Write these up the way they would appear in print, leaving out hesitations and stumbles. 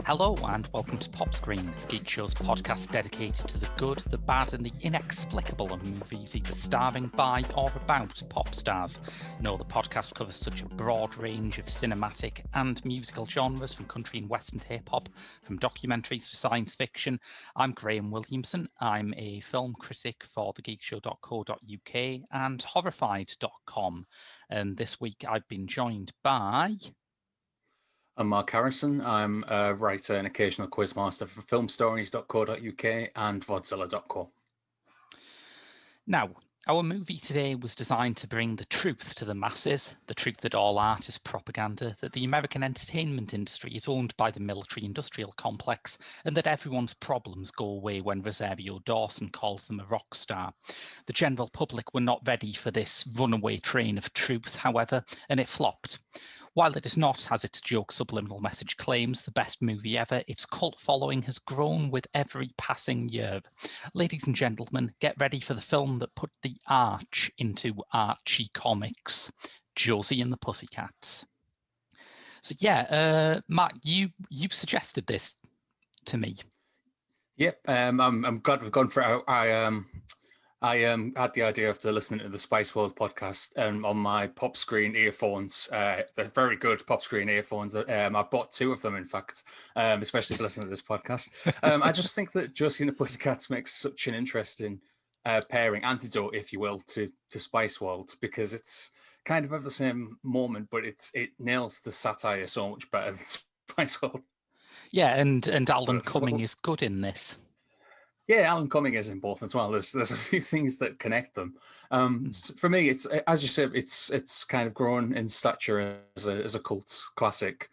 Hello and welcome to Pop Screen, the Geek Show's podcast dedicated to the good, the bad and the inexplicable of movies either starring by or about pop stars. The podcast covers such a broad range of cinematic and musical genres, from country and western to hip-hop, from documentaries to science fiction. I'm Graham Williamson. I'm a film critic for thegeekshow.co.uk and horrified.com. And this week I've been joined by... I'm Mark Harrison. I'm a writer and occasional quizmaster for filmstories.co.uk and vodzilla.co. Now, our movie today was designed to bring the truth to the masses, the truth that all art is propaganda, that the American entertainment industry is owned by the military-industrial complex, and that everyone's problems go away when Rosario Dawson calls them a rock star. The general public were not ready for this runaway train of truth, however, and it flopped. While it is not, as its joke subliminal message claims, the best movie ever, its cult following has grown with every passing year. Ladies and gentlemen, get ready for the film that put the Arch into Archie comics, Josie and the Pussycats. So yeah, Matt, you suggested this to me. Yep, I'm glad we've gone for it. I had the idea after listening to the Spice World podcast on my pop screen earphones. They're very good pop screen earphones. I bought two of them, in fact, especially for listening to this podcast. I just think that Josie and the Pussycats makes such an interesting pairing, antidote, if you will, to Spice World, because it's kind of the same moment, but it nails the satire so much better than Spice World. Yeah, and Alan Cumming is good in this. Yeah, Alan Cumming is in both as well. There's a few things that connect them. For me, it's, as you said, it's kind of grown in stature as a cult classic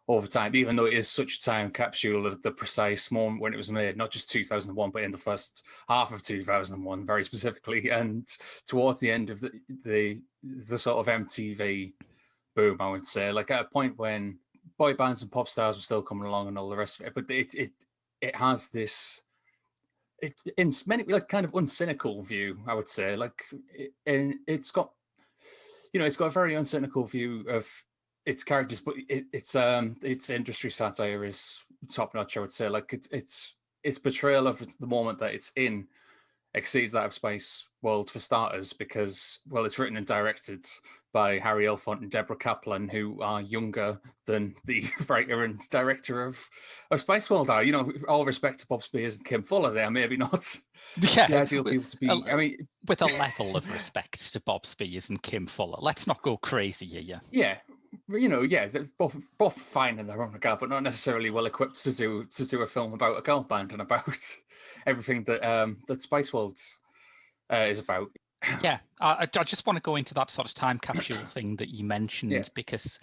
over time, even though it is such a time capsule of the precise moment when it was made, not just 2001, but in the first half of 2001, very specifically, and towards the end of the sort of MTV boom, I would say, like at a point when boy bands and pop stars were still coming along and all the rest of it, but it has this. It's in many like kind of uncynical view, I would say. Like, it's got, it's got a very uncynical view of its characters, but its industry satire is top notch, I would say. Like, its portrayal of the moment that it's in exceeds that of Spice World, for starters, because, well, it's written and directed by Harry Elfont and Deborah Kaplan, who are younger than the writer and director of Spice World are. All respect to Bob Spears and Kim Fuller, they are maybe not the ideal people to be. I mean, with a level of respect to Bob Spears and Kim Fuller, let's not go crazy here. Yeah. They're both fine in their own regard, but not necessarily well equipped to do a film about a girl band and about everything that Spice World is about. Yeah, I just want to go into that sort of time capsule thing that you mentioned, because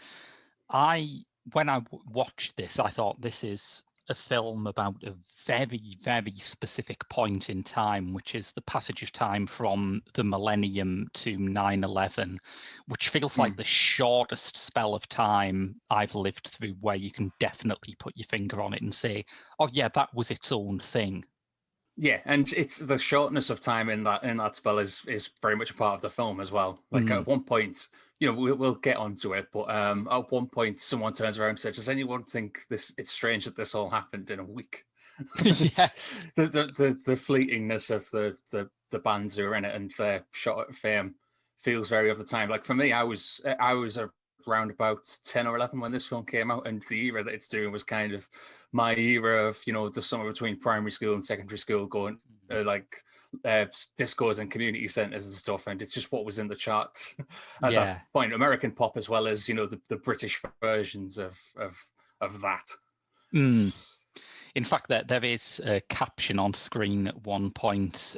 when I watched this, I thought this is a film about a very, very specific point in time, which is the passage of time from the millennium to 9/11, which feels like the shortest spell of time I've lived through, where you can definitely put your finger on it and say, oh yeah, that was its own thing. Yeah, and it's the shortness of time in that spell is very much a part of the film as well. Like, at one point, we'll get onto it, but at one point, someone turns around and says, "Does anyone think it's strange that this all happened in a week?" Yeah. The fleetingness of the bands who are in it and their shot at fame feels very of the time. Like, for me, I was around about 10 or 11 when this film came out, and the era that it's doing was kind of my era of, the summer between primary school and secondary school, going discos and community centers and stuff, and it's just what was in the charts at that point. American pop, as well as the British versions of that. In fact, there is a caption on screen at one point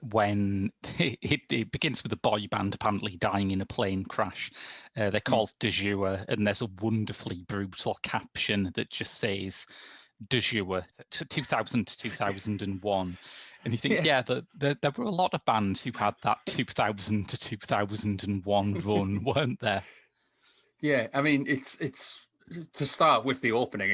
when it begins with a boy band apparently dying in a plane crash. They're called De Jour, and there's a wonderfully brutal caption that just says De Jour, 2000 to 2001. And you think, there were a lot of bands who had that 2000 to 2001 run, weren't there? Yeah, I mean, it's to start with the opening,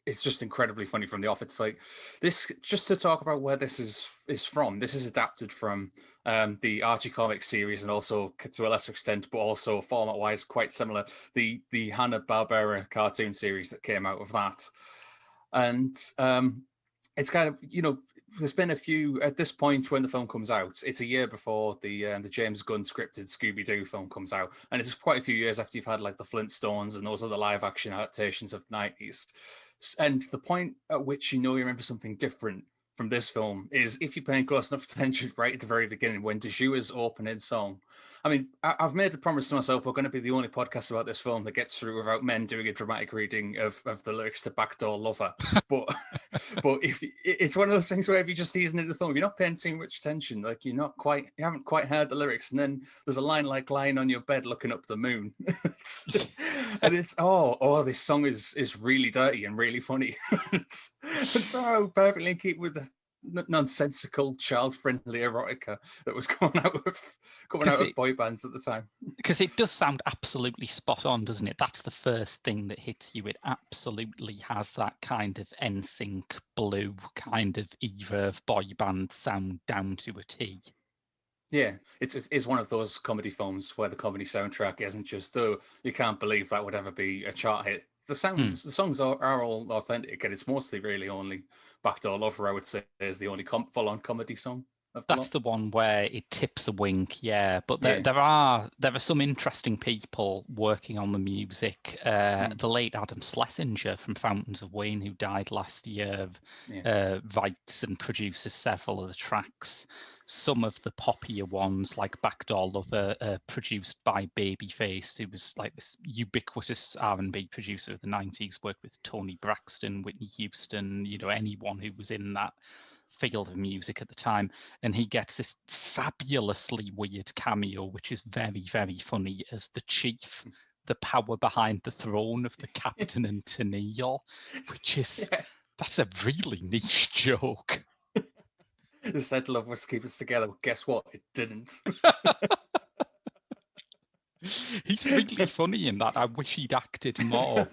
it's just incredibly funny from the off. It's like this, just to talk about where this is from. This is adapted from the Archie comic series, and also, to a lesser extent, but also format-wise quite similar, the Hanna-Barbera cartoon series that came out of that. And it's kind of, there's been a few at this point when the film comes out. It's a year before the James Gunn scripted Scooby-Doo film comes out, and it's quite a few years after you've had like the Flintstones and those other live action adaptations of the 90s. And the point at which you're in for something different from this film is if you're paying close enough attention right at the very beginning when Dejua's opening song. I mean, I've made the promise to myself we're going to be the only podcast about this film that gets through without men doing a dramatic reading of the lyrics to Backdoor Lover. But if it's one of those things where if you're just easing into the film, you're not paying too much attention. Like you haven't quite heard the lyrics, and then there's a line like lying on your bed looking up the moon, and it's this song is really dirty and really funny, and so perfectly in keep with the nonsensical, child-friendly erotica that was coming out of boy bands at the time. Because it does sound absolutely spot on, doesn't it? That's the first thing that hits you. It absolutely has that kind of NSYNC Blue kind of era of boy band sound down to a T. Yeah, it's one of those comedy films where the comedy soundtrack isn't just, you can't believe that would ever be a chart hit. The songs are all authentic, and it's mostly really only Backdoor Lover, I would say, is the only full-on comedy song. That's the one where it tips a wink, yeah. But there are some interesting people working on the music. The late Adam Schlesinger from Fountains of Wayne, who died last year, writes and produces several of the tracks. Some of the poppier ones, like Backdoor Lover, produced by Babyface, who was like this ubiquitous R&B producer of the 90s, worked with Toni Braxton, Whitney Houston, anyone who was in that field of music at the time. And he gets this fabulously weird cameo, which is very, very funny, as the chief, the power behind the throne of the captain and Tennille, which is, that's a really niche joke. They said love was keep us together. Well, guess what? It didn't. He's really funny in that. I wish he'd acted more.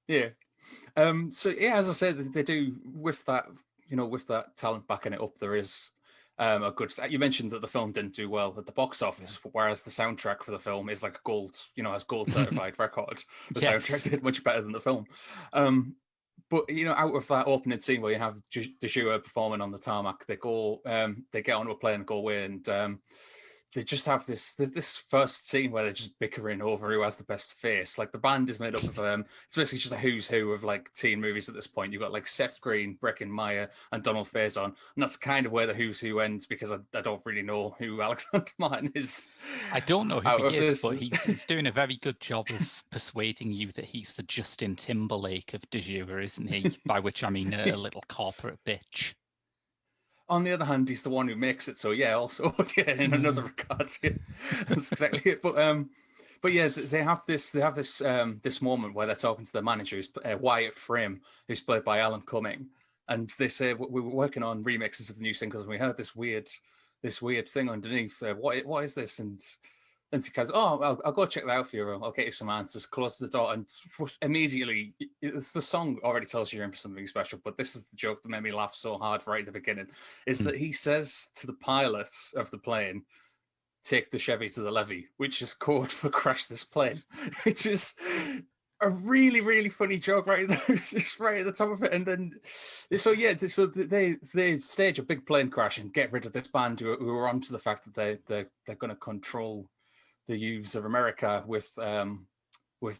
Yeah. So as I said, they do with that, with that talent backing it up, there is a good. You mentioned that the film didn't do well at the box office, whereas the soundtrack for the film is like a gold, has gold certified record. The soundtrack did much better than the film. But out of that opening scene where you have Dejua performing on the tarmac, they get onto a plane and go away, and they just have this first scene where they're just bickering over who has the best face. Like the band is made up of it's basically just a who's who of like teen movies at this point. You've got like Seth Green, Breckin Meyer, and Donald Faison, and that's kind of where the who's who ends, because I don't really know who Alexander Martin is. I don't know who he is, but he's doing a very good job of persuading you that he's the Justin Timberlake of Dejua, isn't he? By which I mean a little corporate bitch. On the other hand, he's the one who makes it. So also in another regard, that's exactly it. But yeah, they have this moment where they're talking to the manager, who's Wyatt Frame, who's played by Alan Cumming, and they say we were working on remixes of the new singles, and we heard this weird thing underneath. What is this? And he goes, I'll go check that out for you. I'll get you some answers. Close the door, and immediately, the song already tells you you're in for something special. But this is the joke that made me laugh so hard right at the beginning, is that he says to the pilot of the plane, "Take the Chevy to the levee," which is code for "crash this plane," which is a really, really funny joke right there, just right at the top of it. And then, so they stage a big plane crash and get rid of this band who are onto the fact that they're going to control the youths of America with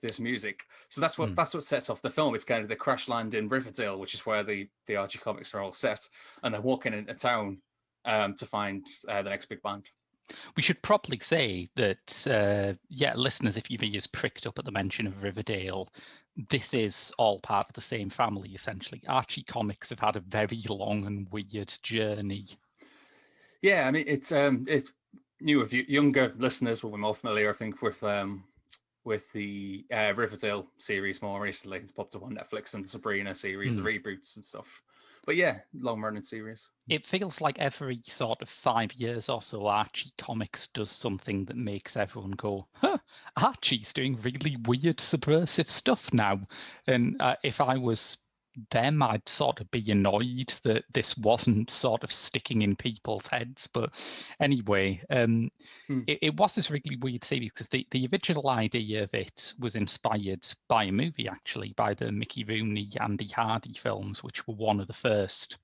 this music. So that's what sets off the film. It's kind of the crash land in Riverdale, which is where the Archie comics are all set, and they're walking into town to find the next big band. We should probably say that, listeners, if your ears pricked up at the mention of Riverdale, this is all part of the same family, essentially. Archie comics have had a very long and weird journey. Yeah, I mean, it's new of younger listeners will be more familiar, I think, with the Riverdale series more recently. It's popped up on Netflix, and the Sabrina series, the reboots and stuff. But yeah, long-running series. It feels like every sort of 5 years or so, Archie Comics does something that makes everyone go, huh, Archie's doing really weird, subversive stuff now. And if I was them, I'd sort of be annoyed that this wasn't sort of sticking in people's heads. But anyway, it was this really weird series because the original idea of it was inspired by a movie, actually, by the Mickey Rooney, Andy Hardy films, which were one of the first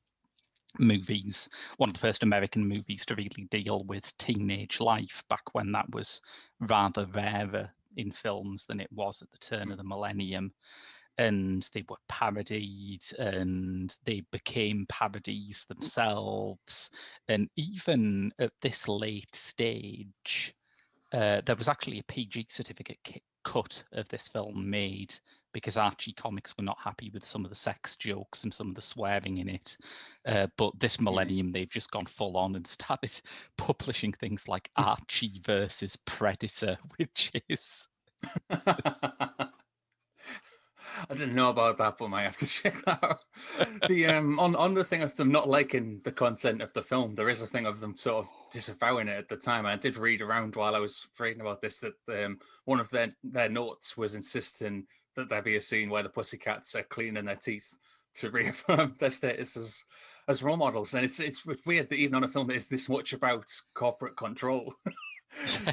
American movies to really deal with teenage life back when that was rather rarer in films than it was at the turn of the millennium. And they were parodied and they became parodies themselves. And even at this late stage, there was actually a PG certificate cut of this film made because Archie Comics were not happy with some of the sex jokes and some of the swearing in it. But this millennium, they've just gone full on and started publishing things like Archie versus Predator, which is... I didn't know about that, but I might have to check that out. The on the thing of them not liking the content of the film, there is a thing of them sort of disavowing it at the time. I did read around while I was reading about this that one of their notes was insisting that there be a scene where the Pussycats are cleaning their teeth to reaffirm their status as role models. And it's weird that even on a film that is this much about corporate control.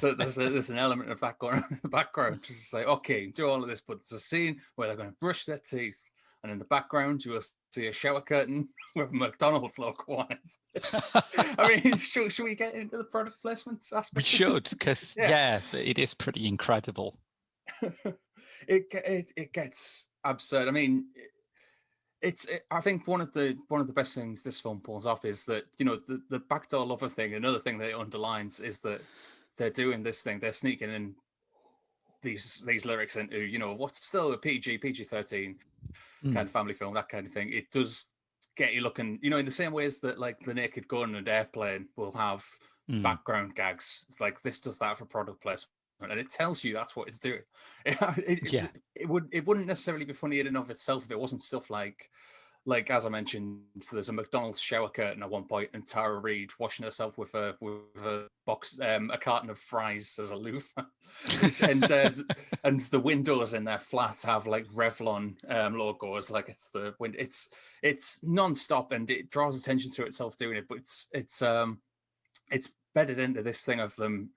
That there's an element of that going on in the background. Just like, okay, do all of this, but there's a scene where they're going to brush their teeth, and in the background you will see a shower curtain with a McDonald's logo on it. I mean, should we get into the product placement aspect? We should, because it is pretty incredible. It gets absurd. I mean, I think one of the best things this film pulls off is that, you know, the backdoor lover thing. Another thing that it underlines is that they're doing this thing. They're sneaking in these lyrics into, you know, what's still a PG-13 kind of family film, that kind of thing. It does get you looking, you know, in the same ways that like The Naked Gun and Airplane will have background gags. It's like this does that for product placement, and it tells you that's what it's doing. It wouldn't necessarily be funny in and of itself if it wasn't stuff like as I mentioned, there's a McDonald's shower curtain at one point, and Tara Reid washing herself with a box, a carton of fries as a loofah, and the windows in their flat have like Revlon logos, like it's the wind. It's non-stop, and it draws attention to itself doing it, but it's bedded into this thing of them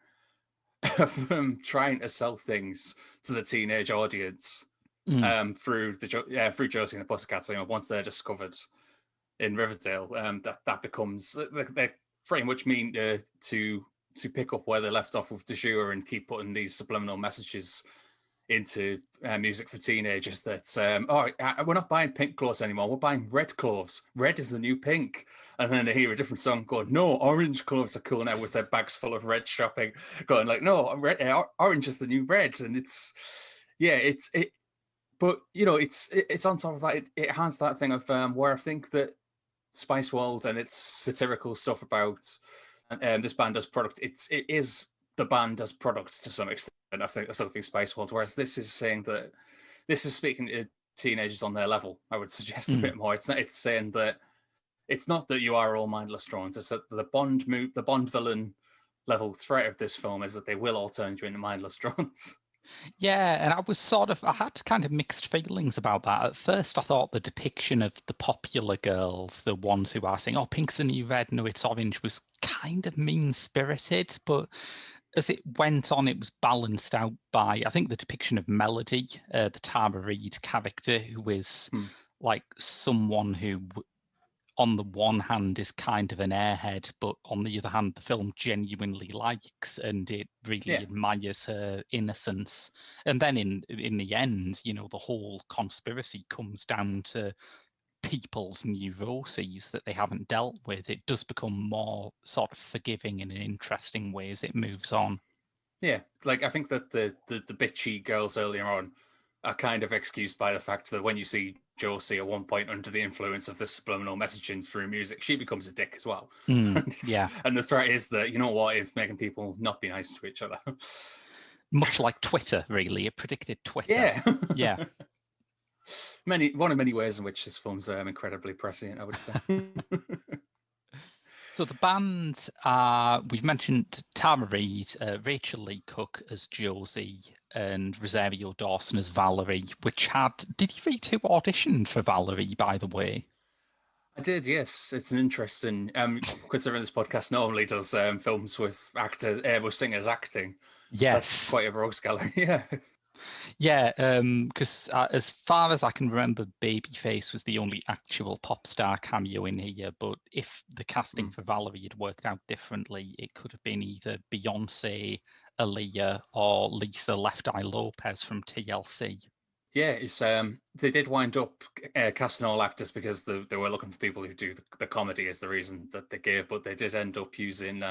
trying to sell things to the teenage audience. Through Josie and the Pussycats, you know, once they're discovered in Riverdale, that becomes they pretty much mean to pick up where they left off with de jure and keep putting these subliminal messages into music for teenagers that we're not buying pink clothes anymore, we're buying red clothes. Red is the new pink. And then they hear a different song going, no, orange clothes are cool now, with their bags full of red shopping, going like, no, orange is the new red. And it's but you know, it's on top of that. It has that thing of where I think that Spice World and its satirical stuff about this band as product, it is the band as products to some extent. I still think Spice World. Whereas this is saying that this is speaking to teenagers on their level. I would suggest a bit more. It's saying that it's not that you are all mindless drones. It's that the Bond villain level threat of this film is that they will all turn you into mindless drones. Yeah, and I had kind of mixed feelings about that. At first, I thought the depiction of the popular girls, the ones who are saying, oh, pink's the new red, no, it's orange, was kind of mean-spirited. But as it went on, it was balanced out by, I think, the depiction of Melody, the Tara Reid character, who is like someone who, on the one hand, is kind of an airhead, but on the other hand, the film genuinely likes, and it really admires her innocence. And then in the end, you know, the whole conspiracy comes down to people's neuroses that they haven't dealt with. It does become more sort of forgiving in an interesting way as it moves on. Yeah, like I think that the bitchy girls earlier on are kind of excused by the fact that when you see Josie at one point under the influence of this subliminal messaging through music, she becomes a dick as well. And the threat is that, you know what, it's making people not be nice to each other. Much like Twitter, really. It predicted Twitter. Yeah. One of many ways in which this film's incredibly prescient, I would say. So the band, we've mentioned Tara Reid, Rachel Lee Cook as Josie, and Rosario Dawson as Valerie, which had, did you read who auditioned for Valerie, by the way? I did, yes. It's an interesting, considering this podcast normally does films with actors, with singers acting. That's Yes. quite a rogues gallery, yeah. Yeah, because as far as I can remember, Babyface was the only actual pop star cameo in here. But if the casting for Valerie had worked out differently, it could have been either Beyonce, Aaliyah, or Lisa Left Eye Lopez from TLC. Yeah, it's they did wind up casting all actors because they were looking for people who do the comedy as the reason that they gave, but they did end up using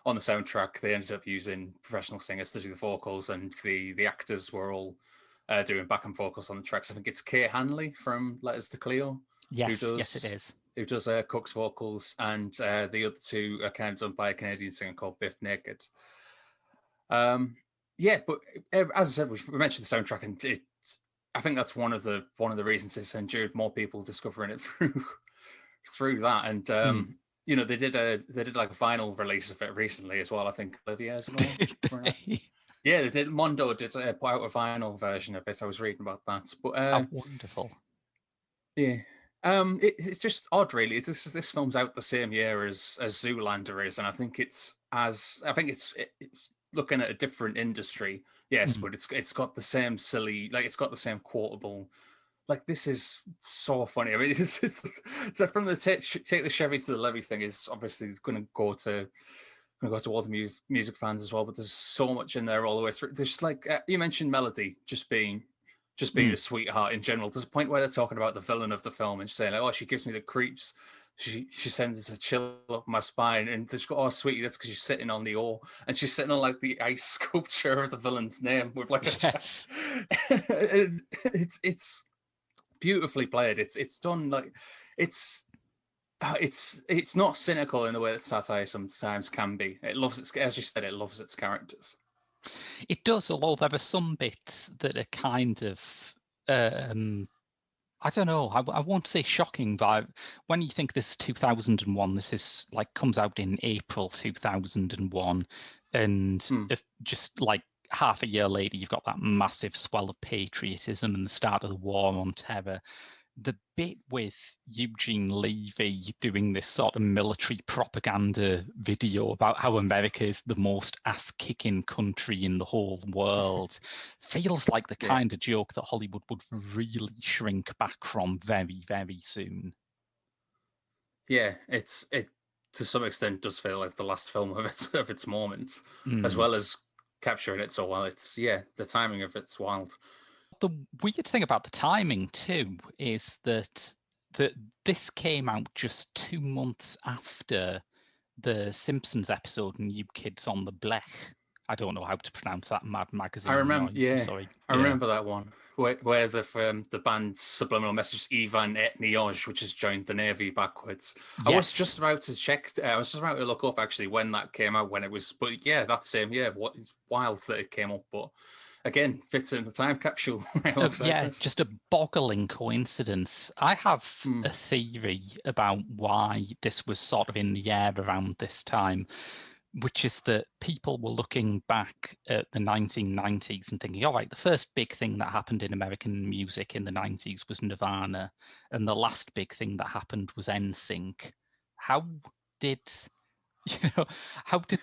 on the soundtrack, they ended up using professional singers to do the vocals, and the actors were all doing backing vocals on the tracks. I think it's Kate Hanley from Letters to Cleo Yes, yes, it is. who does Cook's vocals, and the other two are kind of done by a Canadian singer called Biff Naked. Yeah, but as I said, we mentioned the soundtrack, and I think that's one of the reasons it's endured, more people discovering it through that, and you know, they did like a vinyl release of it recently as well. I think 12 years ago. Yeah, they did. Mondo did put out a vinyl version of it. I was reading about that, but How wonderful. yeah. It's just odd, really. This film's out the same year as Zoolander is, and I think it's looking at a different industry, yes, but it's got the same silly, like it's got the same quotable. Like, this is so funny. I mean, it's from the take the Chevy to the Levy thing is obviously going to go to all the music fans as well. But there's so much in there all the way through. There's just like you mentioned, Melody just being a sweetheart in general. There's a point where they're talking about the villain of the film and she's saying, like, "Oh, she gives me the creeps. She sends a chill up my spine," and they just go, "Oh, sweetie, that's because she's sitting on the O," and she's sitting on like the ice sculpture of the villain's name with like yes. It's beautifully played. It's done like it's not cynical in the way that satire sometimes can be. It loves its, as you said, it loves its characters. It does, although there are some bits that are kind of I don't know. I won't say shocking, but when you think this is 2001, this is like comes out in April 2001, and if just like half a year later, you've got that massive swell of patriotism and the start of the war on terror. The bit with Eugene Levy doing this sort of military propaganda video about how America is the most ass-kicking country in the whole world feels like the kind of joke that Hollywood would really shrink back from very, very soon. Yeah, it to some extent does feel like the last film of its moment, as well as capturing it so well. It's the timing of it's wild. The weird thing about the timing too is that this came out just 2 months after the Simpsons episode New Kids on the Blech. I don't know how to pronounce that Mad Magazine. I remember, noise. I'm sorry. I remember that one where the band's subliminal message Ivan Etnioj, which has joined the Navy backwards. Yes. I was just about to check. I was just about to look up actually when that came out, when it was. But yeah, that same year. What it's wild that it came up, but again, fits in the time capsule. Just a boggling coincidence. I have a theory about why this was sort of in the air around this time, which is that people were looking back at the 1990s and thinking, all right, the first big thing that happened in American music in the 90s was Nirvana, and the last big thing that happened was NSYNC. How did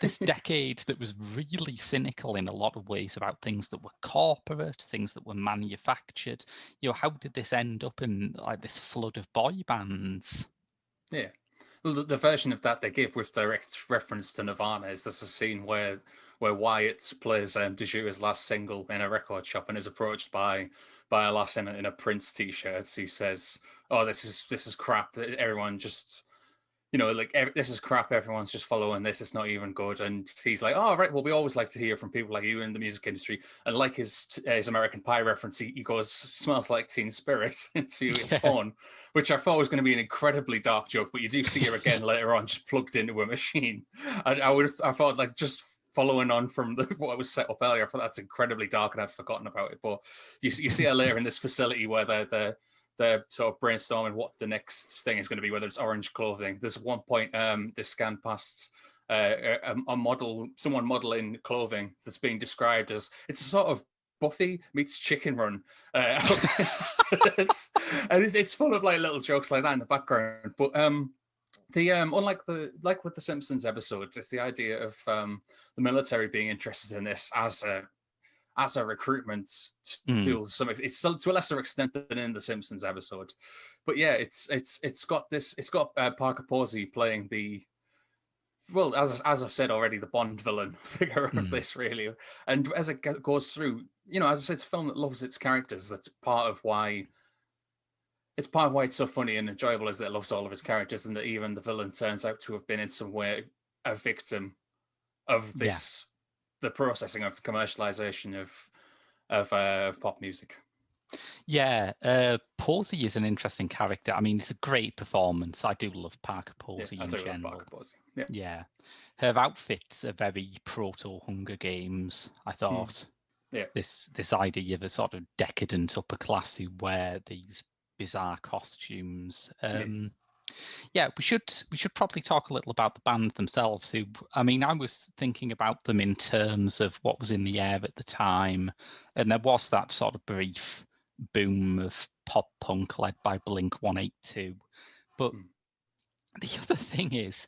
this decade that was really cynical in a lot of ways about things that were corporate, things that were manufactured, how did this end up in like this flood of boy bands? Yeah. Well, the version of that they give with direct reference to Nirvana is there's a scene where Wyatt plays DeJu's last single in a record shop and is approached by a lass in a Prince t-shirt who says, "Oh, this is crap. Everyone just, this is crap. Everyone's just following this. It's not even good." And he's like, "Oh, right. Well, we always like to hear from people like you in the music industry." And like his American Pie reference, he goes, "Smells like Teen Spirit" into his phone, which I thought was going to be an incredibly dark joke. But you do see her again later on, just plugged into a machine. I thought, like, just following on from what was set up earlier, I thought that's incredibly dark, and I'd forgotten about it. But you see her later in this facility where they're sort of brainstorming what the next thing is going to be, whether it's orange clothing. There's one point they scan past a model, someone modeling clothing that's being described as it's a sort of Buffy meets Chicken Run outfit. And it's full of like little jokes like that in the background. But the unlike with the Simpsons episodes, it's the idea of the military being interested in this as a recruitment to some, it's to a lesser extent than in the Simpsons episode. But yeah, it's got Parker Posey playing the, well, as I've said already, the Bond villain figure of this, really. And as it goes through, as I said, it's a film that loves its characters. That's part of why it's so funny and enjoyable, is that it loves all of its characters, and that even the villain turns out to have been in some way a victim of this, the processing of the commercialization of pop music. Yeah, Posey is an interesting character. I mean, it's a great performance. I do love Parker Posey in general. Love Parker Posey. Yeah, her outfits are very proto Hunger Games, I thought. Yeah, this idea of a sort of decadent upper class who wear these bizarre costumes. Yeah, we should probably talk a little about the band themselves. Who, I mean, I was thinking about them in terms of what was in the air at the time, and there was that sort of brief boom of pop punk led by Blink 182. But the other thing is,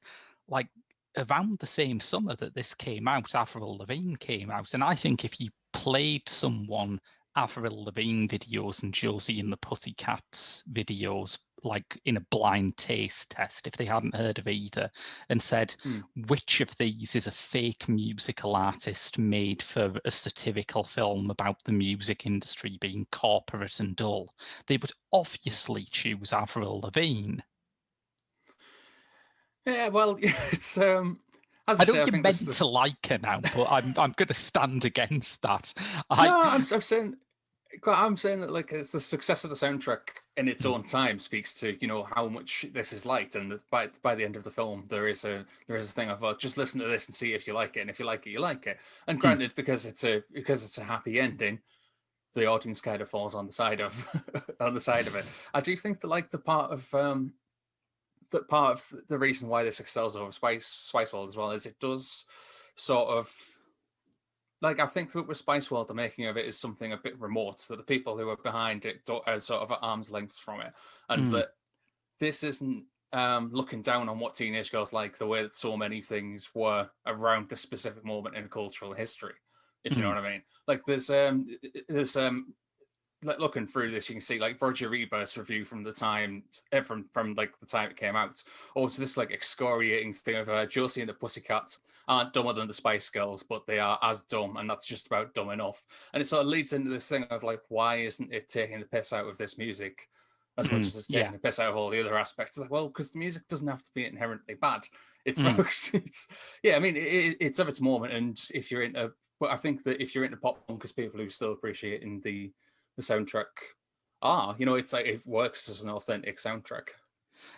like, around the same summer that this came out, Avril Lavigne came out, and I think if you played someone Avril Lavigne videos and Josie and the Pussycats videos, like in a blind taste test, if they hadn't heard of either, and said, which of these is a fake musical artist made for a satirical film about the music industry being corporate and dull, they would obviously choose Avril Lavigne. Yeah, well, it's I know you're meant to like her now, but I'm going to stand against that. I'm saying that, like, it's the success of the soundtrack in its own time speaks to how much this is liked, and that by the end of the film there is a thing of, well, just listen to this and see if you like it, and if you like it, you like it. And granted, because it's a happy ending, the audience kind of falls on the side of it. I do think that, like, part of the reason why this excels over Spice World as well is it does sort of, like, I think that with Spice World, the making of it is something a bit remote, that the people who are behind it are sort of at arm's length from it, and that this isn't looking down on what teenage girls like, the way that so many things were around this specific moment in cultural history, if you know what I mean. Like, there's like, looking through this, you can see, like, Roger Ebert's review from the time, from like the time it came out. Or it's this, like, excoriating thing of Josie and the Pussycats aren't dumber than the Spice Girls, but they are as dumb, and that's just about dumb enough. And it sort of leads into this thing of, like, why isn't it taking the piss out of this music as much as it's taking the piss out of all the other aspects? It's like, well, because the music doesn't have to be inherently bad. It's I mean, it's of its moment, and if you're into, but I think that if you're into pop punk, because people who still appreciate in the soundtrack it's like, it works as an authentic soundtrack.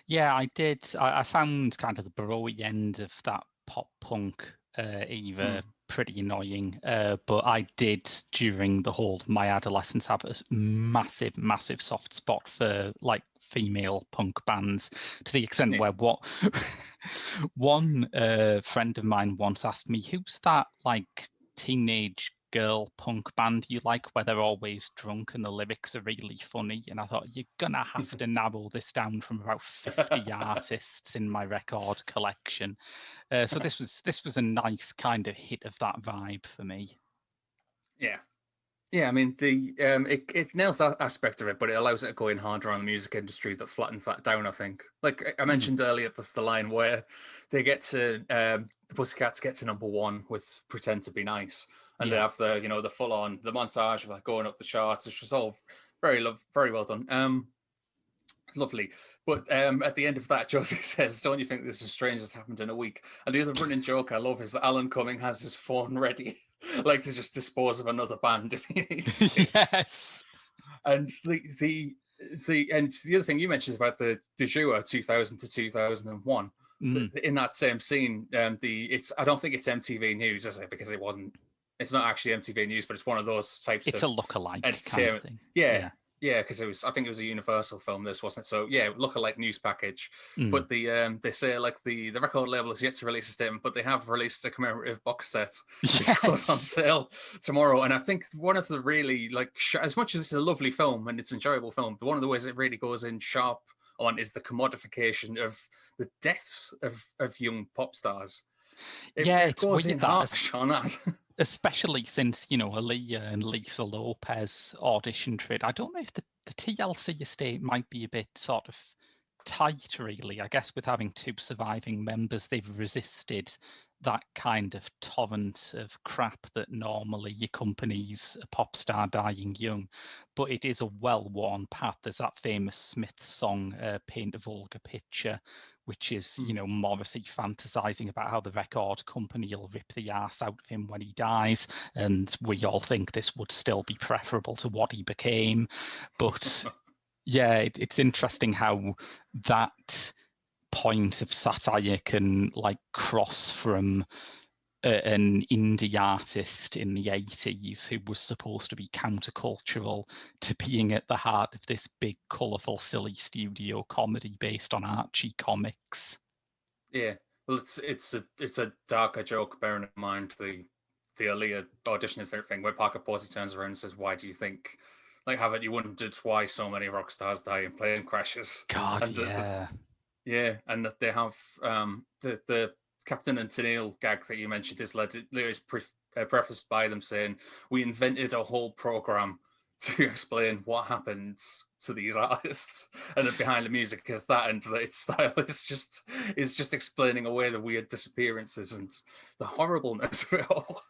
Yeah, I did. I found kind of the baroque end of that pop punk era pretty annoying, but I did, during the whole of my adolescence, have a massive soft spot for, like, female punk bands, to the extent where one friend of mine once asked me, who's that, like, teenage girl punk band you like where they're always drunk and the lyrics are really funny? And I thought, you're gonna have to narrow this down from about 50 artists in my record collection. So this was a nice kind of hit of that vibe for me. I mean, the it nails that aspect of it, but it allows it to go in harder on the music industry that flattens that down, I think. Like I mentioned earlier, there's the line where they get to the Pussycats get to #1 with "Pretend to Be Nice," and they have the the full on the montage of, like, going up the charts. It's just all very well done. Lovely. But at the end of that, Josie says, "Don't you think this is strange that's happened in a week?" And the other running joke I love is that Alan Cumming has his phone ready, like, to just dispose of another band if he needs to. Yes. And the other thing you mentioned about the de jour 2000 to 2001, in that same scene, I don't think it's MTV News, is it? Because it's not actually MTV News, but it's one of those types of... It's a lookalike kind of thing. Yeah. Yeah, because I think it was a Universal film. This wasn't it? So yeah, look-alike news package. Mm. But they say like the record label has yet to release a statement, but they have released a commemorative box set which goes on Yes. sale tomorrow. And I think one of the really like as much as it's a lovely film and it's an enjoyable film, one of the ways it really goes in sharp on is the commodification of the deaths of young pop stars. Yeah, It it's goes weird in that, harsh on that. especially since, Aaliyah and Lisa Lopez auditioned for it. I don't know if the TLC estate might be a bit sort of tight, really. I guess with having two surviving members, they've resisted that kind of torrent of crap that normally accompanies a pop star dying young. But it is a well-worn path. There's that famous Smith song, Paint a Vulgar Picture, which is, Morrissey fantasizing about how the record company will rip the ass out of him when he dies. And we all think this would still be preferable to what he became. But yeah, it's interesting how that point of satire can like cross from an indie artist in the 80s who was supposed to be countercultural to being at the heart of this big, colourful, silly studio comedy based on Archie comics. Yeah, well, it's a darker joke. Bearing in mind the Aaliyah audition thing, where Parker Posey turns around and says, "Why do you think, like, haven't you wondered why so many rock stars die in plane crashes?" God, And yeah. yeah, and that they have the Captain and Tennille gag that you mentioned is prefaced by them saying, "We invented a whole program to explain what happened to these artists," and that behind the music is that, and that its style is just explaining away the weird disappearances and the horribleness of it all.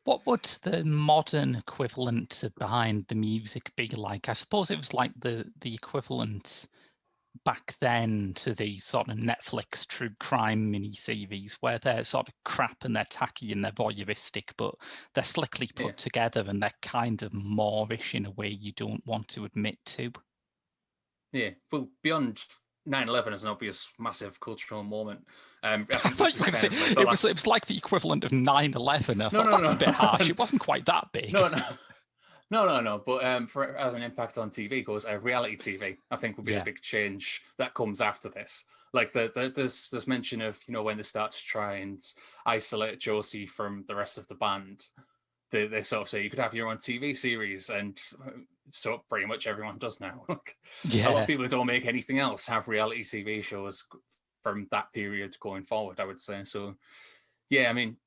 What would the modern equivalent of behind the music be like? I suppose it was like the equivalent back then to these sort of Netflix true crime mini-series where they're sort of crap and they're tacky and they're voyeuristic, but they're slickly Yeah, put together and they're kind of Moorish in a way you don't want to admit to. yeah. Well, beyond 9/11 is an obvious massive cultural moment. I I think thought this you were is going to kind say of like the it last. was like the equivalent of 9/11. I No, thought no, that's a bit harsh. no, It wasn't quite that big. no, no. No, no, no. But for as an impact on TV goes, reality TV, I think would be the Yeah. big change that comes after this. Like there's mention of when they start to try and isolate Josie from the rest of the band. They sort of say you could have your own TV series, and so pretty much everyone does now. A lot of Yeah. people who don't make anything else have reality TV shows from that period going forward, I would say. So yeah, I mean,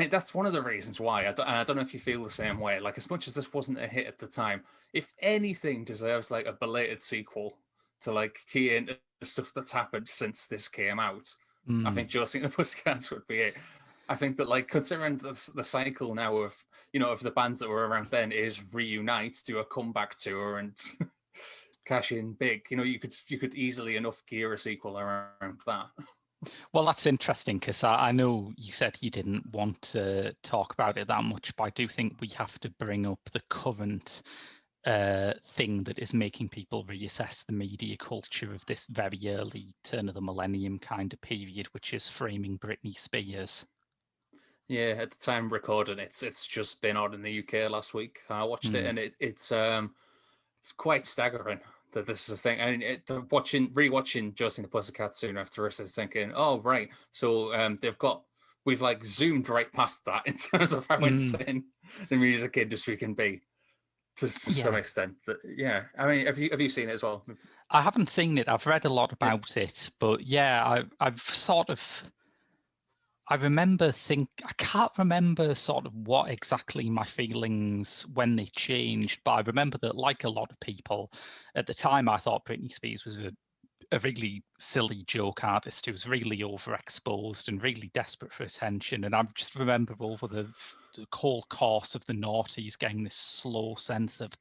that's one of the reasons why. I don't know if you feel the same way. Like, as much as this wasn't a hit at the time, if anything deserves like a belated sequel to like key into the stuff that's happened since this came out, I Mm. think Josie and the Pussycats would be it. I think that like considering the cycle now of of the bands that were around then is reunite, do a comeback tour and cash in big. You could easily enough gear a sequel around that. Well, that's interesting because I know you said you didn't want to talk about it that much, but I do think we have to bring up the current thing that is making people reassess the media culture of this very early turn of the millennium kind of period, which is framing Britney Spears. Yeah, at the time recording, it's just been on in the UK last week. I watched it, Mm. and it's quite staggering that this is a thing. And rewatching Josie and the Pussycats soon after, I was thinking, oh right, so we've like zoomed right past that in terms of how Mm. insane the music industry can be to some Yeah, extent. Yeah, I mean, have you seen it as well? I haven't seen it. I've read a lot Yeah, about it, but yeah, I've sort of I can't remember sort of what exactly my feelings when they changed, but I remember that like a lot of people at the time I thought Britney Spears was a really silly joke artist who was really overexposed and really desperate for attention. And I just remember over the whole course of the noughties getting this slow sense of,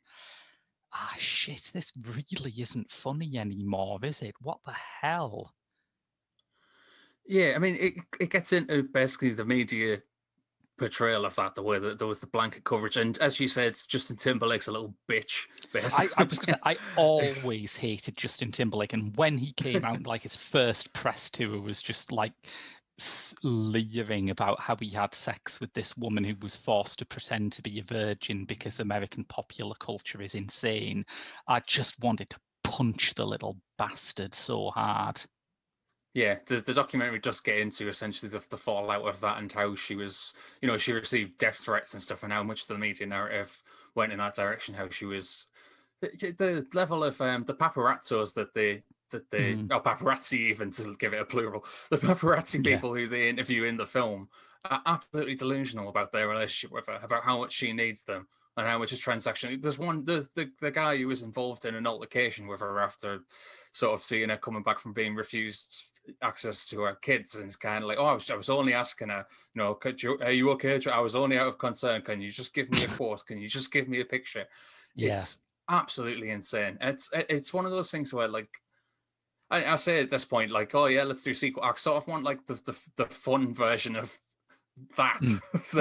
shit, this really isn't funny anymore, is it? What the hell? yeah. I mean, it gets into basically the media portrayal of that, the way that there was the blanket coverage, and as you said, Justin Timberlake's a little bitch, I was basically. going to say, I always hated Justin Timberlake. And when he came out, like his first press tour was just like leering about how he had sex with this woman who was forced to pretend to be a virgin because American popular culture is insane. I just wanted to punch the little bastard so hard. Yeah, the documentary does get into essentially the fallout of that and how she was, she received death threats and stuff, and how much the media narrative went in that direction. How she was, the level of the paparazzos or paparazzi, even to give it a plural, the paparazzi Yeah. people who they interview in the film are absolutely delusional about their relationship with her, about how much she needs them and how much is transactional. There's the guy who was involved in an altercation with her after sort of seeing her coming back from being refused access to her kids, and it's kind of like, oh, I was only asking her, are you okay? I was only out of concern. Can you just give me a quote? Can you just give me a picture? Yeah. It's absolutely insane. It's one of those things where, like, I say at this point, like, oh yeah, let's do a sequel. I sort of want like the fun version of that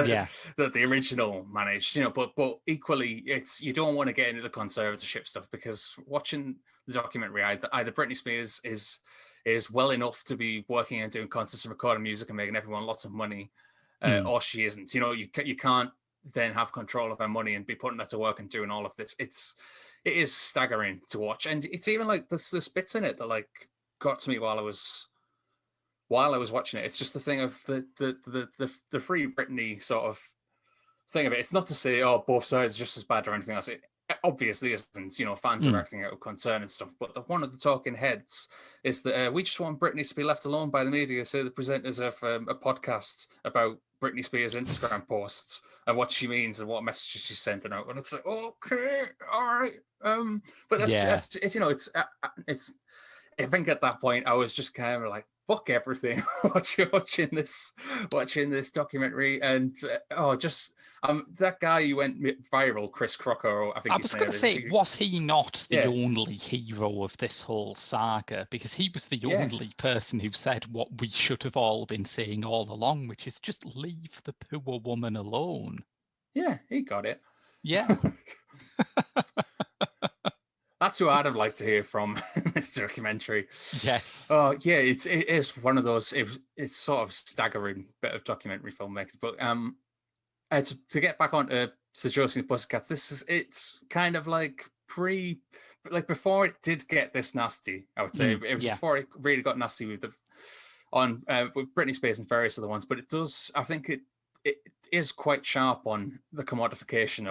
Yeah. that the original managed, but equally, you don't want to get into the conservatorship stuff, because watching the documentary, either Britney Spears is well enough to be working and doing concerts and recording music and making everyone lots of money, or she isn't. You can't then have control of her money and be putting her to work and doing all of this. It is staggering to watch, and it's even like there's bits in it that like got to me while I was watching it. It's just the thing of the Free Britney sort of thing of it. It's not to say, oh, both sides are just as bad or anything else. It obviously isn't. Fans are acting out of concern and stuff. But one of the talking heads is that we just want Britney to be left alone by the media. So the presenters of a podcast about Britney Spears' Instagram posts and what she means and what messages she's sending out. And it's like, okay, all right. But that's it's. I think at that point I was just kind of like, fuck everything, watching this documentary, and that guy who went viral, Chris Crocker, I think I his was name going to is. say, was he not the Yeah, only hero of this whole saga? Because he was the yeah, only person who said what we should have all been saying all along, which is just leave the poor woman alone. yeah, he got it. Yeah. That's who I'd have liked to hear from in this documentary. Yes. Oh yeah, it is one of those. It's sort of staggering bit of documentary filmmaking. But to get back on to Josie and the Pussycats, it's kind of like before it did get this nasty. I would say it was before it really got nasty with with Britney Spears and various other ones. But it does. I think it is quite sharp on the commodification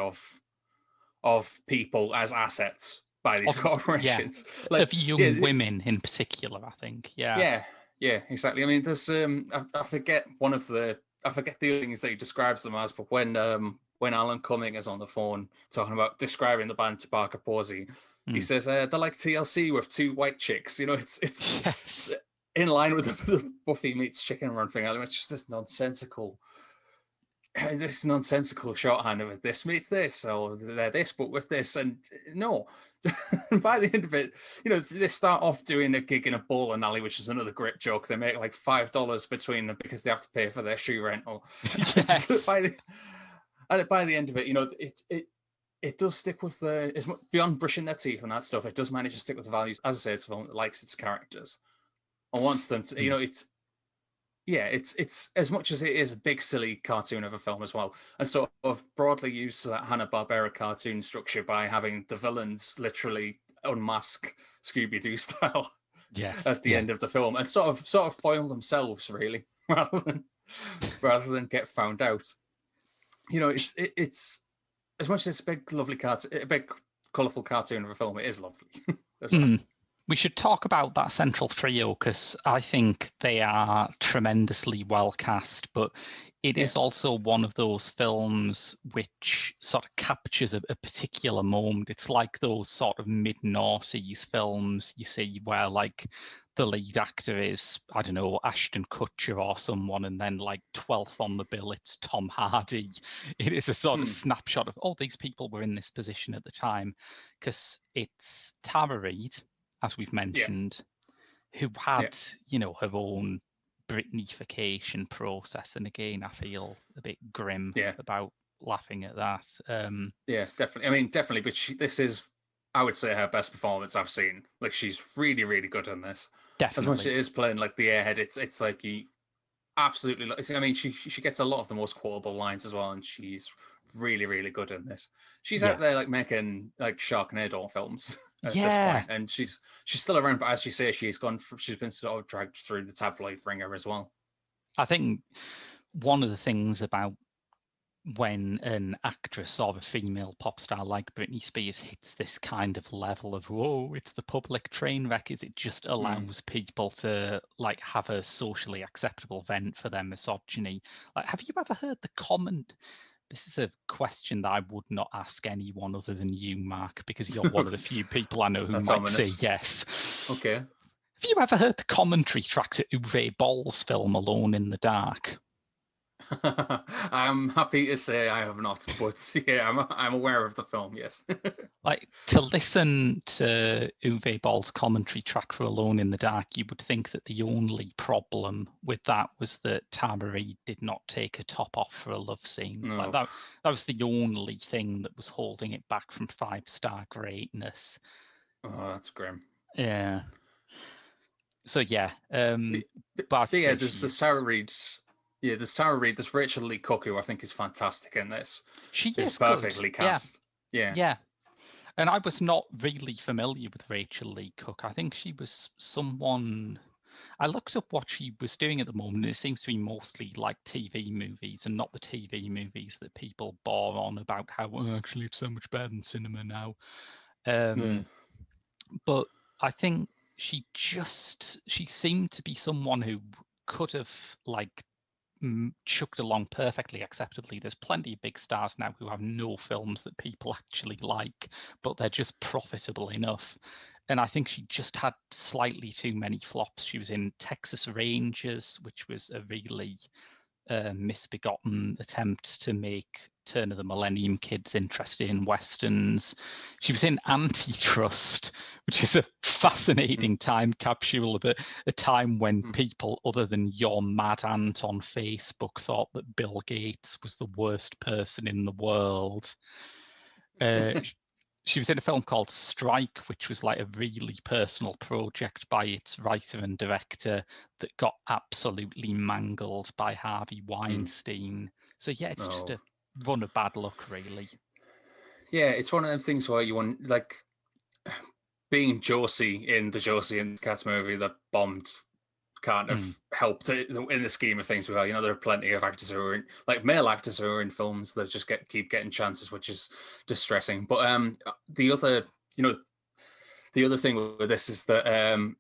of people as assets by these corporations. Yeah. Like, of young women in particular, I think. Yeah. Yeah, exactly. I mean, there's I forget the other things that he describes them as, but when Alan Cumming is on the phone talking about describing the band to Parker Posey, he says they're like TLC with two white chicks. It's in line with the Buffy meets chicken run thing. I mean, it's just this nonsensical shorthand of this meets this, or they're this, but with this, and no. By the end of it, they start off doing a gig in a bowling alley, which is another great joke. They make like $5 between them because they have to pay for their shoe rental. Yes. by the end of it, it does stick with beyond brushing their teeth and that stuff. It does manage to stick with the values. As I say, it's a film that likes its characters and wants them to. It's as much as it is a big silly cartoon of a film as well, and sort of broadly used that Hanna-Barbera cartoon structure by having the villains literally unmask Scooby-Doo style at the end of the film, and sort of foil themselves really rather than get found out. It's as much as it's a big lovely cartoon, a big colourful cartoon of a film, it is lovely as well. We should talk about that central trio because I think they are tremendously well cast, but it is also one of those films which sort of captures a particular moment. It's like those sort of mid-noughties films you see where like the lead actor is, I don't know, Ashton Kutcher or someone, and then like 12th on the bill, it's Tom Hardy. It is a sort of snapshot of, oh, these people were in this position at the time, because it's Tara Reid, as we've mentioned, who had, her own Britneyfication process. And again, I feel a bit grim about laughing at that. Yeah, definitely. I mean, definitely. But this is, I would say, her best performance I've seen. Like, she's really, really good in this. Definitely. As much as it is playing like the airhead, it's like absolutely. I mean, she gets a lot of the most quotable lines as well, and she's really really good in this. She's out Yeah. there like making like Sharknado films at this Yeah. point, and she's still around. But as you say, she's been sort of dragged through the tabloid ringer as well. I think one of the things about when an actress or a female pop star like Britney Spears hits this kind of level of, whoa, it's the public train wreck, is it just Mm. allows people to like have a socially acceptable vent for their misogyny. Like, have you ever heard the comment? This is a question that I would not ask anyone other than you, Mark, because you're one of the few people I know who That's might say ominous. yes. Okay. Have you ever heard the commentary track to Uwe Boll's film Alone in the Dark? I'm happy to say I have not, but yeah, I'm aware of the film. Yes. Like, to listen to Uwe Boll's commentary track for Alone in the Dark, you would think that the only problem with that was that Tara Reid did not take her top off for a love scene. Like No. that was the only thing that was holding it back from 5-star greatness. Oh, that's grim. Yeah. So yeah, But, but as you yeah, say, there's she this Tara is Reid. Yeah, there's Tara Reid. There's Rachel Lee Cook, who I think is fantastic in this. she Is is good. perfectly Yeah, cast. Yeah. yeah. And I was not really familiar with Rachel Lee Cook. I think she was someone. I looked up what she was doing at the moment, and it seems to be mostly like TV movies and not the TV movies that people bore on about how, oh, actually it's so much better than cinema now. Yeah. But I think she seemed to be someone who could have like chugged along perfectly acceptably. There's plenty of big stars now who have no films that people actually like, but they're just profitable enough. And I think she just had slightly too many flops. She was in Texas Rangers, which was a really misbegotten attempt to make Turn of the Millennium kids interested in westerns. She was in Antitrust, which is a fascinating time capsule of a time when Mm. people other than your mad aunt on Facebook thought that Bill Gates was the worst person in the world. Uh, she was in a film called Strike, which was like a really personal project by its writer and director that got absolutely mangled by Harvey Mm. Weinstein. So yeah, it's just No. a run of bad luck, really. Yeah, it's one of them things where you want like being Josie in the Josie and Cats movie that bombed kind Mm, of helped in the scheme of things. Well, there are plenty of actors who are in, like male actors who are in films that just keep getting chances, which is distressing. But the other, you know, the other thing with this is that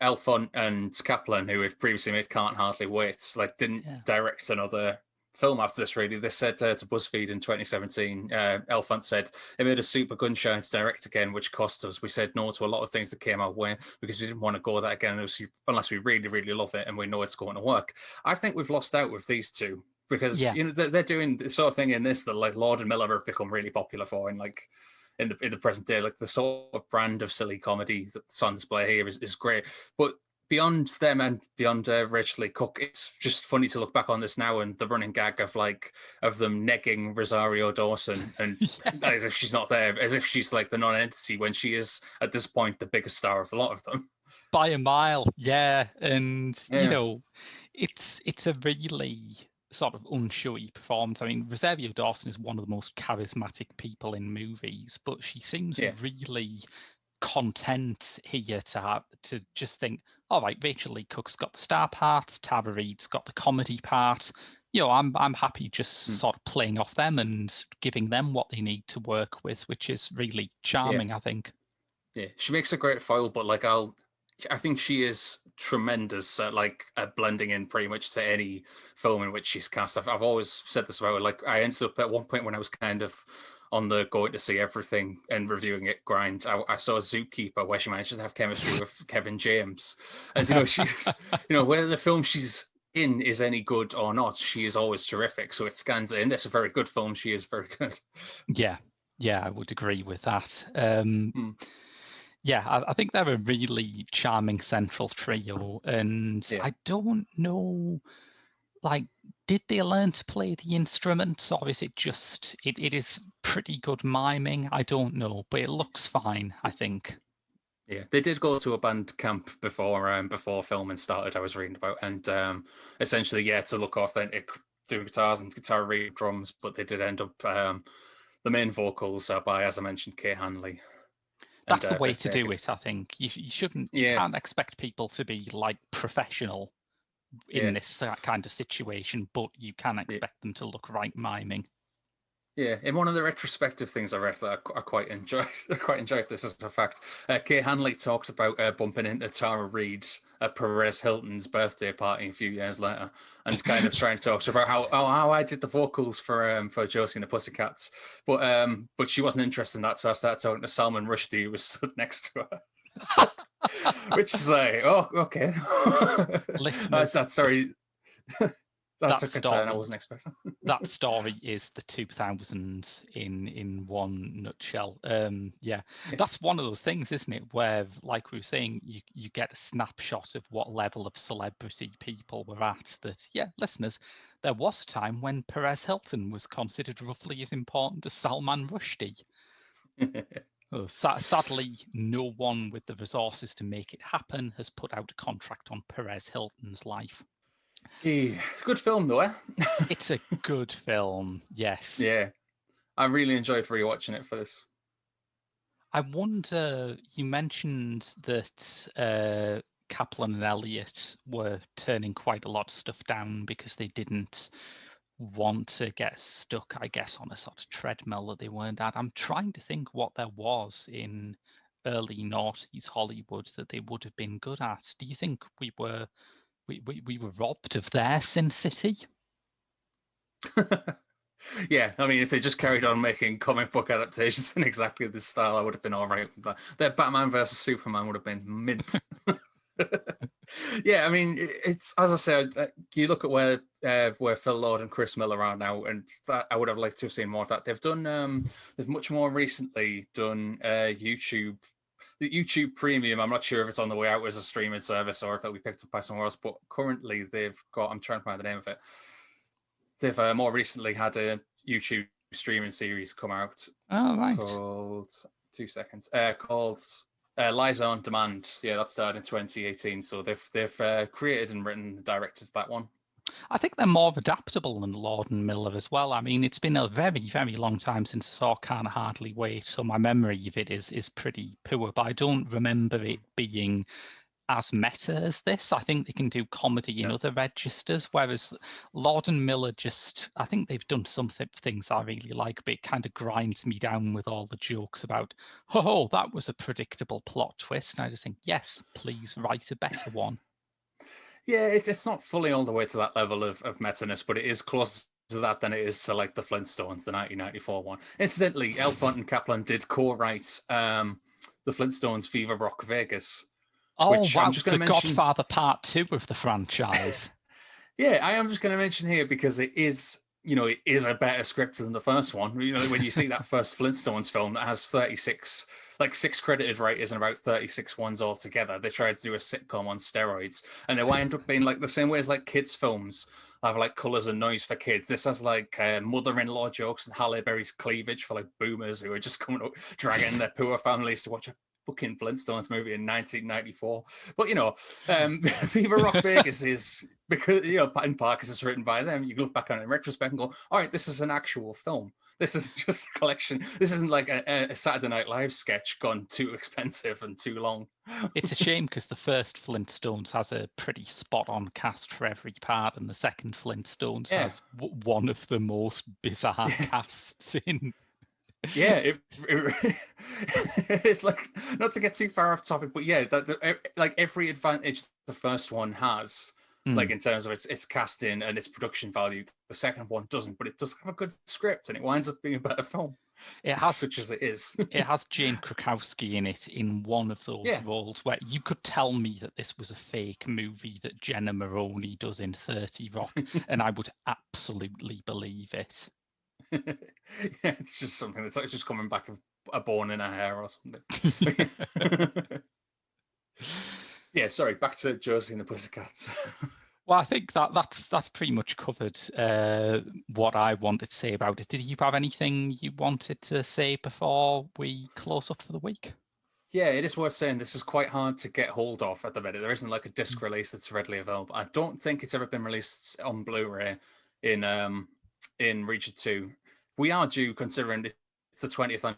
Elfont and Kaplan, who had previously made Can't Hardly Wait, like didn't yeah. direct another film after this. Really, they said to BuzzFeed in 2017, Elfont said it made a super gunshine to direct again, which cost us. We said no to a lot of things that came our way because we didn't want to go that again unless we really really love it and we know it's going to work. I think we've lost out with these two because Yeah. they're doing the sort of thing in this that like Lord and Miller have become really popular for, and like in the present day. Like the sort of brand of silly comedy that's on display here is great. But beyond them and beyond Rachel Lee Cook, it's just funny to look back on this now and the running gag of them negging Rosario Dawson and Yeah. as if she's not there, as if she's like the non-entity when she is at this point the biggest star of the lot of them. By a mile, yeah. And Yeah. it's a really sort of unshowy performance. I mean, Rosario Dawson is one of the most charismatic people in movies, but she seems Yeah. really content here to just think, all right, Rachel Lee Cook's got the star part, Tara Reid's got the comedy part. I'm happy just Mm. sort of playing off them and giving them what they need to work with, which is really Yeah. charming, I think. Yeah. She makes a great foil, but like I think she is tremendous at like at blending in pretty much to any film in which she's cast. I've always said this about her. Like I ended up at one point when I was kind of on the going to see everything and reviewing it grind. I saw Zookeeper where she managed to have chemistry with Kevin James, and she's whether the film she's in is any good or not, she is always terrific. So it scans in. This a very good film. She is very good. Yeah, yeah, I would agree with that. Hmm. Yeah, I think they're a really charming central trio, and Yeah. I don't know, like, did they learn to play the instruments, or is it just it is pretty good miming? I don't know, but it looks fine, I think. Yeah, they did go to a band camp before filming started. I was reading about, and essentially, yeah, to look authentic, do guitars and guitar read drums, but they did end up the main vocals are by, as I mentioned, Kay Hanley and That's the way Beth to do Naked. it, I think. You shouldn't, you Yeah, can't expect people to be like professional in yeah, this kind of situation, but you can yeah. expect them to look right miming. Yeah, in one of the retrospective things I read that I quite enjoyed, I quite enjoyed this as a fact. Kay Hanley talks about bumping into Tara Reid at Perez Hilton's birthday party a few years later, and kind of trying to talk about how I did the vocals for Josie and the Pussycats, but she wasn't interested in that, so I started talking to Salman Rushdie, who was stood next to her, which is like, oh, okay, Listeners, that's sorry, that that took a turn I story wasn't expecting. that story is the 2000s in one nutshell. Yeah, Yeah. that's one of those things, isn't it, where, like we were saying, you get a snapshot of what level of celebrity people were at. That, yeah, listeners, there was a time when Perez Hilton was considered roughly as important as Salman Rushdie. Oh, sadly, no one with the resources to make it happen has put out a contract on Perez Hilton's life. Yeah, good film though, eh? It's a good film, yes. Yeah, I really enjoyed rewatching it for this. I wonder, you mentioned that Kaplan and Elliot were turning quite a lot of stuff down because they didn't want to get stuck, I guess, on a sort of treadmill that they weren't at. I'm trying to think what there was in early noughties Hollywood that they would have been good at. Do you think we were robbed of their Sin City? Yeah, I mean, if they just carried on making comic book adaptations in exactly this style, I would have been all right with that. Their Batman versus Superman would have been mint. Yeah, I mean, it's as I said, you look at where Phil Lord and Chris Miller are now, and that I would have liked to have seen more of that. They've much more recently done YouTube. The YouTube Premium, I'm not sure if it's on the way out as a streaming service or if it'll be picked up by somewhere else, but currently they've got, I'm trying to find the name of it. They've more recently had a YouTube streaming series come out Oh, right. called 2 seconds. Called Liza on Demand. Yeah, that started in 2018. So they've created and written and directed that one. I think they're more adaptable than Lord and Miller as well. I mean, it's been a very, very long time since I saw Can't Hardly Wait, so my memory of it is pretty poor, but I don't remember it being as meta as this. I think they can do comedy in No. other registers, whereas Lord and Miller I think they've done some things I really like, but it kind of grinds me down with all the jokes about, oh, that was a predictable plot twist. And I just think, yes, please write a better one. Yeah, it's not fully all the way to that level of meta-ness, but it is closer to that than it is to like the Flintstones, the 1994 one. Incidentally, Elfont and Kaplan did co-write the Flintstones Viva Rock Vegas, Oh, which I'm wow, just going the to mention. Godfather Part 2 of the franchise. Yeah, I am just going to mention here because it is, it is a better script than the first one. When you see that first Flintstones film that has 36, like 6 credited writers and about 36 ones altogether, they tried to do a sitcom on steroids, and they wind up being like the same way as like kids' films have like colors and noise for kids. This has like mother-in-law jokes and Halle Berry's cleavage for like boomers who are just coming up, dragging their poor families to watch a fucking Flintstones movie in 1994. But Viva Rock Vegas is because in part because it's written by them. You look back on it in retrospect and go, all right, this is an actual film. This isn't just a collection. This isn't like a Saturday Night Live sketch gone too expensive and too long. It's a shame because the first Flintstones has a pretty spot on cast for every part, and the second Flintstones Yeah. has one of the most bizarre casts in. Yeah, it's like, not to get too far off topic, but yeah, like every advantage the first one has, like in terms of its casting and its production value, the second one doesn't, but it does have a good script and it winds up being a better film. It has, such as it is. It has Jane Krakowski in it in one of those roles where you could tell me that this was a fake movie that Jenna Maroney does in 30 Rock, and I would absolutely believe it. Yeah, it's just something that's like just coming back of a bone in her hair or something. Yeah, sorry, back to Josie and the Pussycats. Well, I think that's pretty much covered what I wanted to say about it. Did you have anything you wanted to say before we close up for the week? Yeah, it is worth saying this is quite hard to get hold of at the minute. There isn't like a disc release that's readily available. I don't think it's ever been released on Blu-ray in Region 2. We are due, considering it's the 20th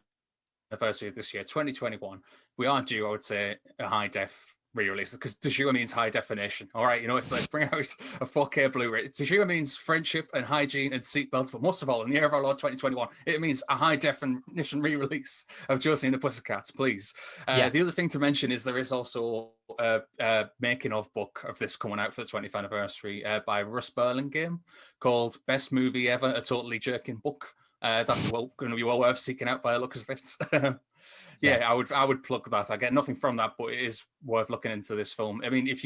anniversary of this year, 2021. We are due, I would say, a high def re-release, because de jure means high definition. All right, it's like bring out a 4K Blu-ray. De jure means friendship and hygiene and seatbelts, but most of all, in the year of our Lord 2021, it means a high definition re-release of Josie and the Pussycats, please. Yes. The other thing to mention is there is also a making of book of this coming out for the 20th anniversary by Russ Burlingame called Best Movie Ever, a Totally Jerking Book. That's going to be well worth seeking out by the looks of it. Yeah, I would plug that. I get nothing from that, but it is worth looking into this film. I mean, if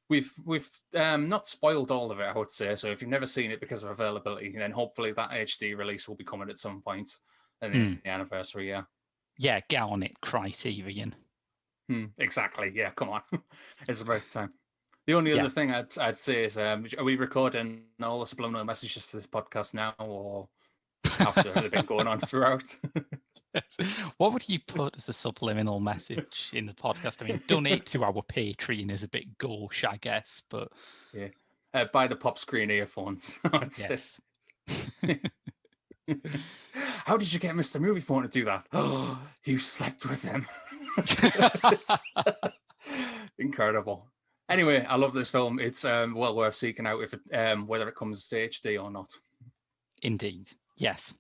we've not spoiled all of it, I would say. So if you've never seen it because of availability, then hopefully that HD release will be coming at some point in the anniversary. Yeah. Yeah, get on it, Criterion. Exactly. Yeah, come on. It's about time. The only other thing I'd say is, are we recording all the subliminal messages for this podcast now, or after they've been going on throughout? What would you put as a subliminal message in the podcast? I mean, donate to our Patreon is a bit gauche, I guess, but yeah, buy the pop screen earphones. Yes. How did you get Mr. Movie Phone to do that? Oh, you slept with him. Incredible. Anyway, I love this film. It's well worth seeking out if it, whether it comes to HD or not. Indeed, yes.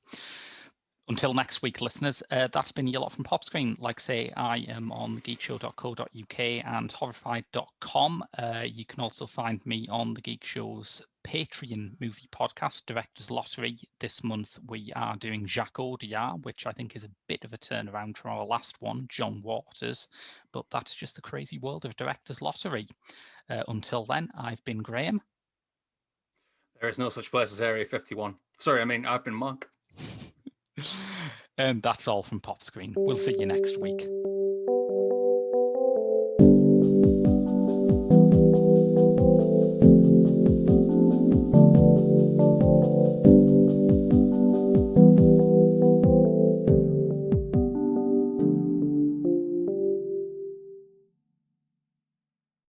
Until next week, listeners, that's been your lot from Pop Screen. Like I say, I am on thegeekshow.co.uk and horrified.com. You can also find me on the Geek Show's Patreon movie podcast, Director's Lottery. This month we are doing Jacques Audiard, which I think is a bit of a turnaround from our last one, John Waters. But that's just the crazy world of Director's Lottery. Until then, I've been Graham. There is no such place as Area 51. Sorry, I mean, I've been Mark. And that's all from Pop Screen. We'll see you next week.